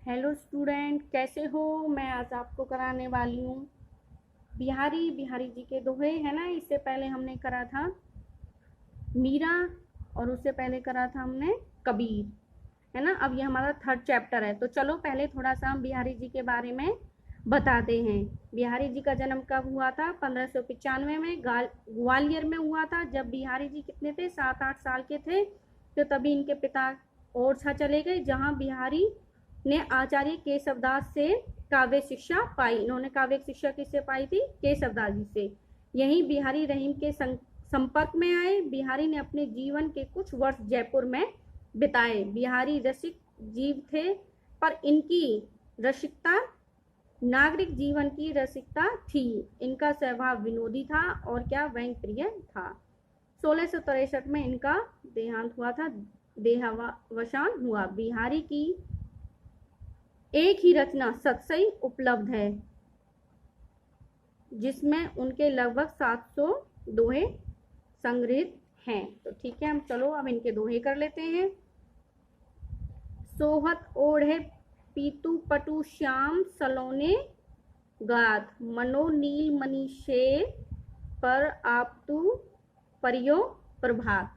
Hello student, कैसे हो। मैं आज आपको कराने वाली हूँ बिहारी बिहारी जी के दोहे, है ना। इससे पहले हमने करा था मीरा और उससे पहले करा था हमने कबीर, है ना। अब ये हमारा थर्ड चैप्टर है। तो चलो पहले थोड़ा सा हम बिहारी जी के बारे में बताते हैं। बिहारी जी का जन्म कब हुआ था? 1595 में ग्वालियर में हुआ था। जब बिहारी जी कितने थे? 7-8 साल के थे। तो तभी इनके पिता ओरछा चले गए, जहाँ बिहारी ने आचार्य केशवदास से काव्य शिक्षा पाई। इन्होंने काव्य शिक्षा किससे पाई थी? केशवदास जी से। यहीं बिहारी रहीम के संपर्क में आए। बिहारी ने अपने जीवन के कुछ वर्ष जयपुर में बिताए। बिहारी रसिक जीव थे, पर इनकी रसिकता नागरिक जीवन की रसिकता थी। इनका स्वभाव विनोदी था और क्या व्यंग प्रिय था। 1663 में इनका देहांत हुआ था, देहावसान हुआ। बिहारी की एक ही रचना सतसई उपलब्ध है, जिसमें उनके लगभग 700 दोहे संग्रहित हैं। तो ठीक है, हम चलो अब इनके दोहे कर लेते हैं। सोहत ओढ़े पीतू पटु श्याम सलोने गात, मनो नील मणि शेर पर आप तू परियो प्रभात।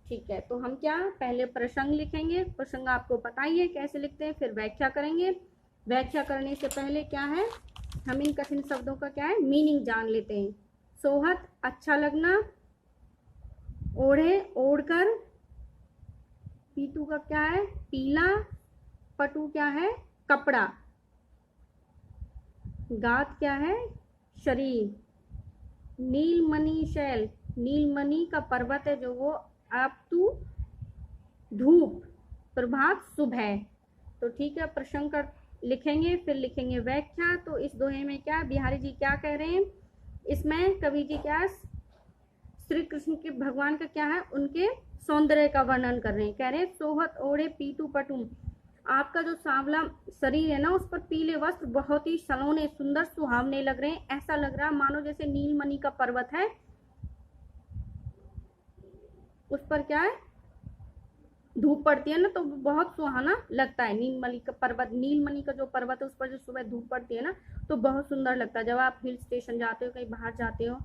ठीक है, तो हम क्या पहले प्रसंग लिखेंगे। प्रसंग आपको पता ही है कैसे लिखते हैं, फिर व्याख्या करेंगे। व्याख्या करने से पहले क्या है, हम इन कठिन शब्दों का क्या है मीनिंग जान लेते हैं। सोहत अच्छा लगना, ओढ़े ओढ़कर, पीतू का क्या है पीला, पटु क्या है कपड़ा, गात क्या है शरीर, नीलमणि शैल नीलमणि का पर्वत है जो वो आप तू धूप, प्रभात सुबह। तो ठीक है, प्रसंग कर लिखेंगे, फिर लिखेंगे व्याख्या। तो इस दोहे में क्या बिहारी जी क्या कह रहे हैं, इसमें कवि जी क्या श्री कृष्ण के भगवान का क्या है उनके सौंदर्य का वर्णन कर रहे हैं। कह रहे हैं सोहत ओढ़े पीतू पटुम, आपका जो सांवला शरीर है ना, उस पर पीले वस्त्र बहुत ही सलोने सुंदर सुहावने लग रहे हैं। ऐसा लग रहा है मानो जैसे नीलमणि का पर्वत है, उस पर क्या है धूप पड़ती है ना, तो बहुत सुहाना लगता है। नीलमणि का पर्वत, नीलमणि का जो पर्वत है उस पर जो सुबह धूप पड़ती है ना, तो बहुत सुंदर लगता है। जब आप हिल स्टेशन जाते हो, कहीं बाहर जाते हो,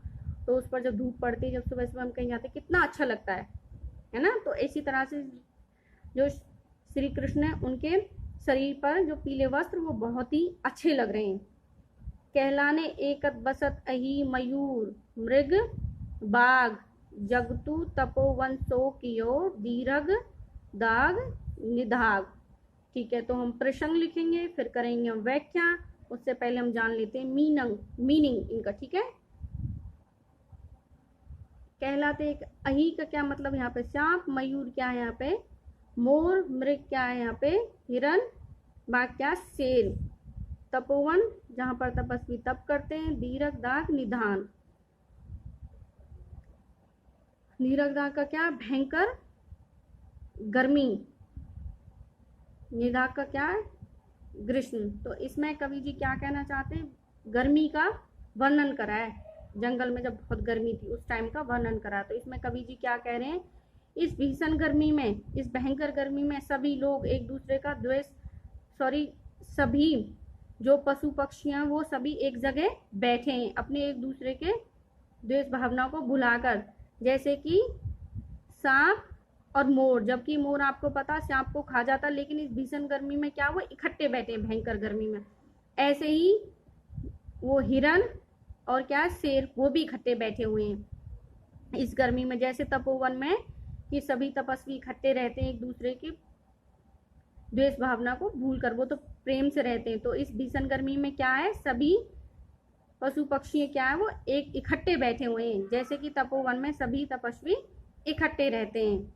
तो उस पर जब धूप पड़ती है, जब सुबह सुबह हम कहीं जाते हैं, कितना अच्छा लगता है ना। तो इसी तरह से जो श्री कृष्ण है, उनके शरीर पर जो पीले वस्त्र वो बहुत ही अच्छे लग रहे हैं। कहलाने एकत बसत अही मयूर मृग बाघ, जगतु तपोवन सो कियो दीर्घ दाग निधाग। ठीक है, तो हम प्रसंग लिखेंगे, फिर करेंगे हम व्याख्या। उससे पहले हम जान लेते हैं मीनिंग इनका। ठीक है, कहलाते एक अही का क्या मतलब, यहाँ पे सांप, मयूर क्या है यहाँ पे मोर, मृग क्या है यहाँ पे हिरन, बाघ क्या शेर, तपोवन जहां पर तपस्वी तप करते हैं, दीर्घ दाग निधान, दीर्घ दाग का क्या भयंकर गर्मी, निधाग का क्या है ग्रीष्म। तो इसमें कवि जी क्या कहना चाहते हैं, गर्मी का वर्णन करा है। जंगल में जब बहुत गर्मी थी उस टाइम का वर्णन करा। तो इसमें कवि जी क्या कह रहे हैं, इस भीषण गर्मी में, इस भयंकर गर्मी में सभी लोग एक दूसरे का द्वेष, सभी जो पशु पक्षियां वो सभी एक जगह बैठे हैं, अपने एक दूसरे के द्वेष भावना को भुलाकर। जैसे कि सांप और मोर, जबकि मोर आपको पता सांप को खा जाता, लेकिन इस भीषण गर्मी में क्या वो इकट्ठे बैठे हैं भयंकर गर्मी में। ऐसे ही वो हिरन और क्या शेर वो भी इकट्ठे बैठे हुए हैं इस गर्मी में। जैसे तपोवन में कि सभी तपस्वी इकट्ठे रहते हैं एक दूसरे की द्वेष भावना को भूल कर, वो तो प्रेम से रहते हैं। तो इस भीषण गर्मी में क्या है, सभी पशु पक्षी क्या है वो एक इकट्ठे बैठे हुए हैं, जैसे कि तपोवन में सभी तपस्वी इकट्ठे रहते हैं।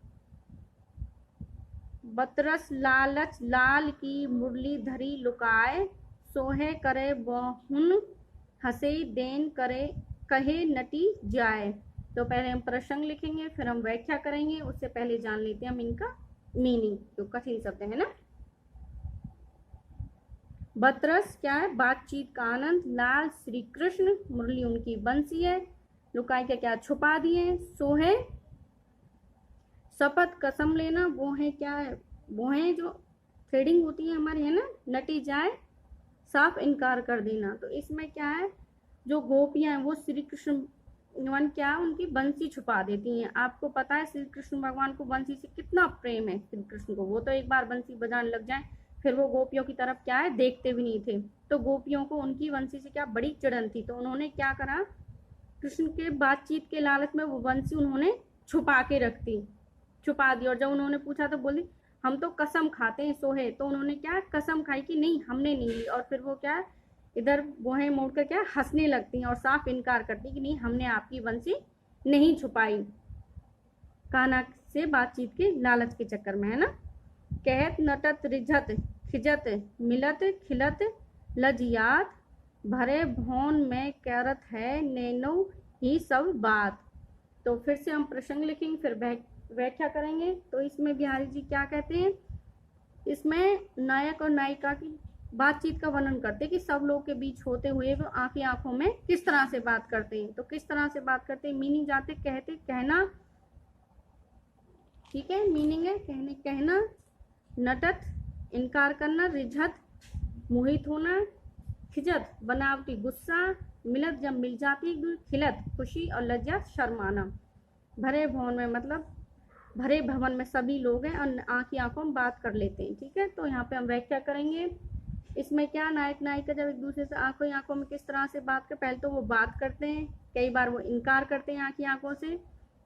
बतरस लालच लाल की मुरली धरी लुकाए, सोहे करे बहुन हंसे देन करे कहे नटी जाए। तो पहले हम प्रसंग लिखेंगे, फिर हम व्याख्या करेंगे। उससे पहले जान लेते हैं हम इनका मीनिंग, जो कठिन शब्द है ना। बतरस क्या है बातचीत का आनंद, लाल श्री कृष्ण, मुरली उनकी बंसी है, लुकाई के क्या छुपा दिए, सोहे शपथ कसम लेना, वो है क्या है वो है जो थ्रेडिंग होती है हमारी, है ना नटी जाए साफ इनकार कर देना। तो इसमें क्या है, जो गोपियां हैं वो श्री कृष्ण भगवान क्या उनकी बंसी छुपा देती हैं। आपको पता है श्री कृष्ण भगवान को बंसी से कितना प्रेम है श्री कृष्ण को, वो तो एक बार बंसी बजाने लग जाए फिर वो गोपियों की तरफ क्या है देखते भी नहीं थे। तो गोपियों को उनकी बंसी से क्या बड़ी चिड़न थी, तो उन्होंने क्या करा, कृष्ण के बातचीत के लालच में वो बंसी उन्होंने छुपा दी। और जब उन्होंने पूछा तो बोली हम तो कसम खाते हैं सोहे, तो उन्होंने क्या कसम खाई कि नहीं हमने नहीं ली। और फिर वो क्या इधर बोहे मोड़कर क्या हंसने लगती हैं और साफ इनकार करती कि नहीं हमने आपकी बंसी नहीं छुपाई, कान्हा से बातचीत के लालच के चक्कर में, है ना। कहत नटत रिझत खिजत मिलत खिलत लजियात भरे भौन में करत है नैनो ही सब बात। तो फिर से हम प्रसंग लिखेंगे फिर व्याख्या करेंगे। तो इसमें बिहारी जी क्या कहते हैं, इसमें नायक और नायिका की बातचीत का वर्णन करते हैं कि सब लोग के बीच होते हुए वो आंखें आंखों में किस तरह से बात करते हैं। तो किस तरह से बात करते हैं, मीनिंग जाते कहते कहना, ठीक है, मीनिंग है कहना, नटत इनकार करना, रिझत मोहित होना, खिजत बनावटी गुस्सा, मिलत जब मिल जाती, खिलत खुशी और लज्जा शर्माना। भरे भवन में मतलब भरे भवन में सभी लोग हैं और आंखी आंखों में बात कर लेते हैं, ठीक है। तो यहाँ पे हम व्याख्या करेंगे। इसमें क्या नायक नायिका जब एक दूसरे से आंखों आंखों में किस तरह से बात कर, पहले तो वो बात करते हैं, कई बार वो इनकार करते हैं आंखी आंखों से,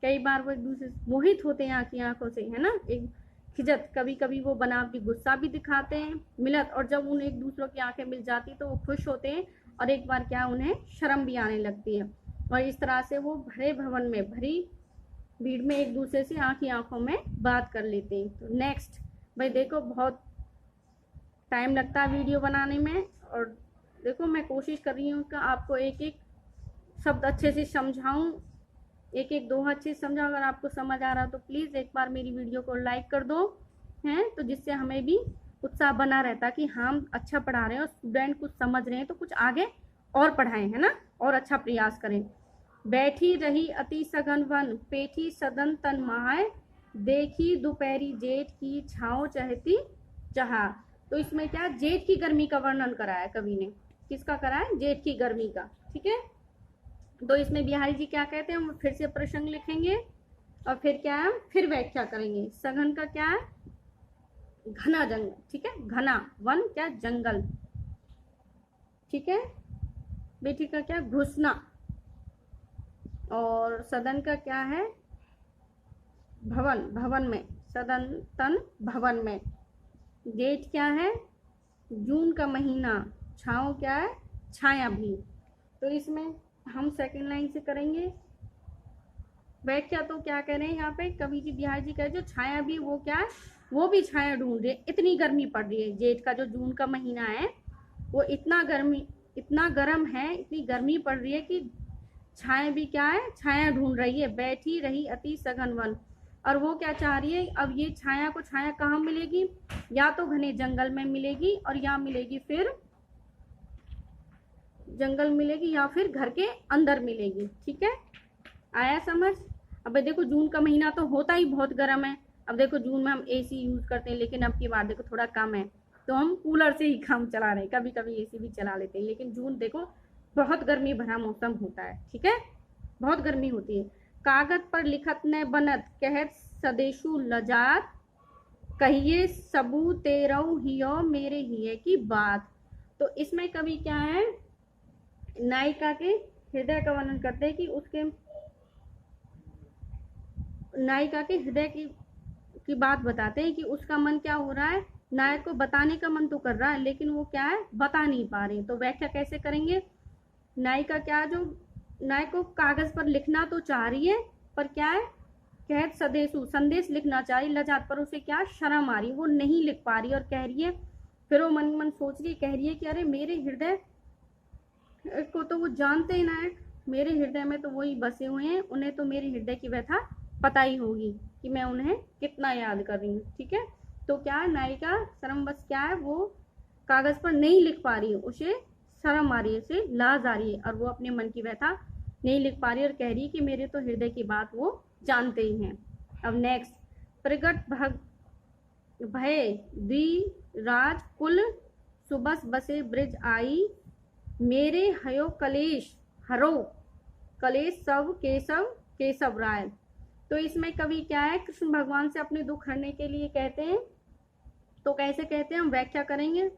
कई बार वो एक दूसरे से मोहित होते हैं आंखी आंखों से, है ना। एक खिजत कभी कभी वो बनावटी गुस्सा भी दिखाते हैं, मिलत और जब उन्हें एक दूसरों की आंखें मिल जाती तो वो खुश होते हैं और एक बार क्या उन्हें शर्म भी आने लगती है। और इस तरह से वो भरे भवन में भरी भीड़ में एक दूसरे से आंखी आंखों में बात कर लेते हैं। तो नेक्स्ट भाई देखो बहुत टाइम लगता है वीडियो बनाने में, और देखो मैं कोशिश कर रही हूँ कि आपको एक एक शब्द अच्छे से समझाऊँ, एक एक दोहा अच्छे से समझाऊँ। अगर आपको समझ आ रहा तो प्लीज़ एक बार मेरी वीडियो को लाइक कर दो, हैं, तो जिससे हमें भी उत्साह बना रहता कि हम अच्छा पढ़ा रहे हैं और स्टूडेंट कुछ समझ रहे हैं तो कुछ आगे और पढ़ाएं, है ना, और अच्छा प्रयास करें। बैठी रही अति सघन वन पेठी सदन तन महाय देखी दोपहरी जेठ की छाँव चहती चाहा। तो इसमें क्या जेठ की गर्मी का वर्णन कराया कवि ने, किसका कराया, जेठ की गर्मी का, ठीक है। तो इसमें बिहारी जी क्या कहते हैं, हम फिर से प्रसंग लिखेंगे और फिर क्या है फिर व्याख्या करेंगे। सघन का क्या है, घना जंगल, ठीक है, घना वन क्या जंगल, ठीक है। बेटी का क्या घुसना, और सदन का क्या है भवन, भवन में सदन तन भवन में। जेठ क्या है जून का महीना, छाँव क्या है छाया भी। तो इसमें हम सेकंड लाइन से करेंगे व्याख्या। तो क्या कह रहे हैं यहाँ पे कवि जी बिहारी जी कह रहे जो छाया भी वो क्या है, वो भी छाया ढूंढ रही है, इतनी गर्मी पड़ रही है। जेठ का जो जून का महीना है वो इतना गर्म है, इतनी गर्मी पड़ रही है कि छाया भी क्या है छाया ढूंढ रही है। बैठी रही अति सघन वन, और वो क्या चाह रही है, अब ये छाया को छाया कहाँ मिलेगी, या तो घने जंगल में मिलेगी और या मिलेगी फिर जंगल मिलेगी या फिर घर के अंदर मिलेगी, ठीक है, आया समझ। अब देखो जून का महीना तो होता ही बहुत गर्म है। अब देखो जून में हम एसी यूज करते हैं, लेकिन अब की बार देखो थोड़ा कम है तो हम कूलर से ही काम चला रहे हैं, कभी कभी एसी भी चला लेते हैं, लेकिन जून देखो बहुत गर्मी भरा मौसम होता है, ठीक है, बहुत गर्मी होती है। कागज पर लिखत न बनत कहत सदेशु लजात कहिए सबू तेरऊ हियो मेरे हिये की बात। तो इसमें कभी क्या है नायिका के हृदय का वर्णन करते हैं कि उसके नायिका के हृदय की बात बताते हैं कि उसका मन क्या हो रहा है, नायक को बताने का मन तो कर रहा है लेकिन वो क्या है बता नहीं पा रहे। तो व्याख्या कैसे करेंगे, नायिका क्या जो नायक को कागज पर लिखना तो चाह रही है पर क्या है कहत सदेशु संदेश लिखना चाह रही, लजात पर उसे क्या शर्म आ रही, वो नहीं लिख पा रही और कह रही है, फिर वो मन मन सोच रही कह रही है कि अरे मेरे हृदय को तो वो जानते ही नायक, मेरे हृदय में तो वही बसे हुए हैं, उन्हें तो मेरे हृदय की व्यथा पता ही होगी कि मैं उन्हें कितना याद कर रही हूँ, ठीक है। तो क्या है नायिका शर्मवश क्या है वो कागज पर नहीं लिख पा रही है, उसे शर्म आ रही है, उसे लाज आ रही है और वो अपने मन की व्यथा नहीं लिख पा रही और कह रही है कि मेरे तो हृदय की बात वो जानते ही हैं। अब नेक्स्ट प्रगट भय द्विराज कुल सुबस बसे ब्रिज आई, मेरे हयो कलेश हरो, कलेश सब केशव केशव राय। तो इसमें कवि क्या है, कृष्ण भगवान से अपने दुख हरने के लिए कहते हैं। तो कैसे कहते हैं, हम व्याख्या करेंगे।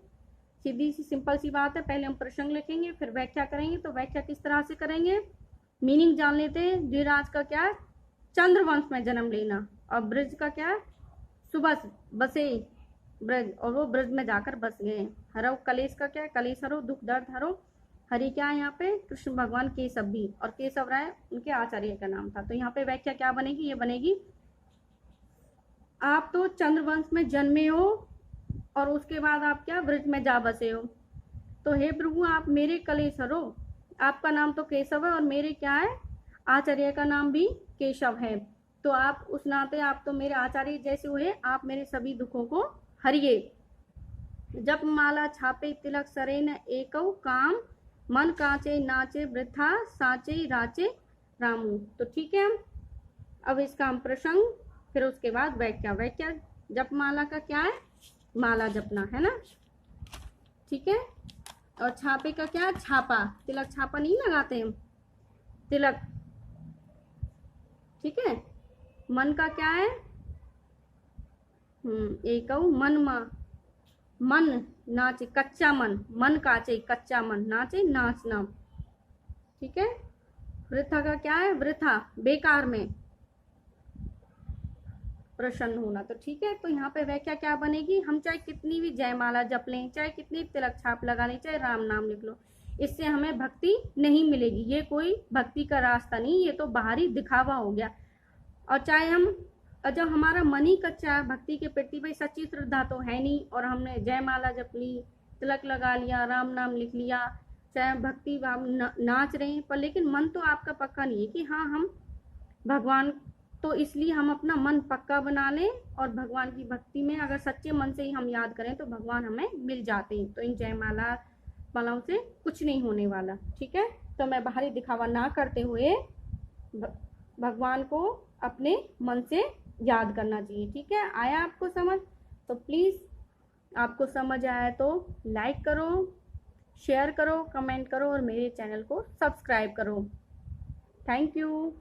सीधी सी सिंपल सी बात है, पहले हम प्रसंग लिखेंगे फिर व्याख्या करेंगे। तो व्याख्या किस तरह से करेंगे, मीनिंग जान लेते हैं। द्विराज का क्या, चंद्रवंश में जन्म लेना, और ब्रज का क्या, सुबह बसे ब्रज, और वो ब्रज में जाकर बस गए। हरो कलेश का क्या, कलेश हरो, दुख दर्द हरो। हरि क्या है यहाँ पे, कृष्ण भगवान केशव भी, और केशव राय उनके आचार्य का नाम था। तो यहाँ पे व्याख्या क्या बनेगी, ये बनेगी, आप तो चंद्रवंश में जन्मे हो और उसके बाद आप क्या ब्रज में जा बसे हो। तो हे प्रभु आप मेरे कलेश हरो, आपका नाम तो केशव है और मेरे क्या है, आचार्य का नाम भी केशव है। तो आप उस नाते आप तो मेरे आचार्य जैसे हुए, आप मेरे सभी दुखों को हरिए। जप माला छापे तिलक सरे न एकौ काम, मन काचे नाचे वृथा साचे राचे रामू। तो ठीक है, अब इसका हम प्रसंग, फिर उसके बाद व्याख्या। व्याख्या जप माला का क्या है, माला जपना है ना, ठीक है। और छापे का क्या, छापा, तिलक छापा नहीं लगाते हम, तिलक, ठीक है। मन का क्या है, एकौ मन मा, मन नाचे कच्चा मन, मन काचे कच्चा मन, नाचे नाचना, ठीक है। वृथा का क्या है, वृथा बेकार में, प्रसन्न होना। तो ठीक है, तो यहाँ पे व्याख्या क्या बनेगी, हम चाहे कितनी भी जयमाला जप लें, चाहे कितनी तिलक छाप लगा लें, चाहे राम नाम लिख लो, इससे हमें भक्ति नहीं मिलेगी। ये कोई भक्ति का रास्ता नहीं, ये तो बाहरी दिखावा हो गया। और चाहे हम, जब हमारा मन ही कच्चा है भक्ति के प्रति, भाई सच्ची श्रद्धा तो है नहीं, और हमने जयमाला जप ली, तिलक लगा लिया, राम नाम लिख लिया, चाहे भक्ति भाव नाच रहे हैं, पर लेकिन मन तो आपका पक्का नहीं है कि हाँ हम भगवान, तो इसलिए हम अपना मन पक्का बना लें, और भगवान की भक्ति में अगर सच्चे मन से ही हम याद करें तो भगवान हमें मिल जाते हैं। तो इन जयमाला मालाओं से कुछ नहीं होने वाला, ठीक है। तो मैं बाहरी दिखावा ना करते हुए भगवान को अपने मन से याद करना चाहिए, ठीक है। आया आपको समझ, तो प्लीज़ आपको समझ आया तो लाइक करो, शेयर करो, कमेंट करो और मेरे चैनल को सब्सक्राइब करो। Thank you.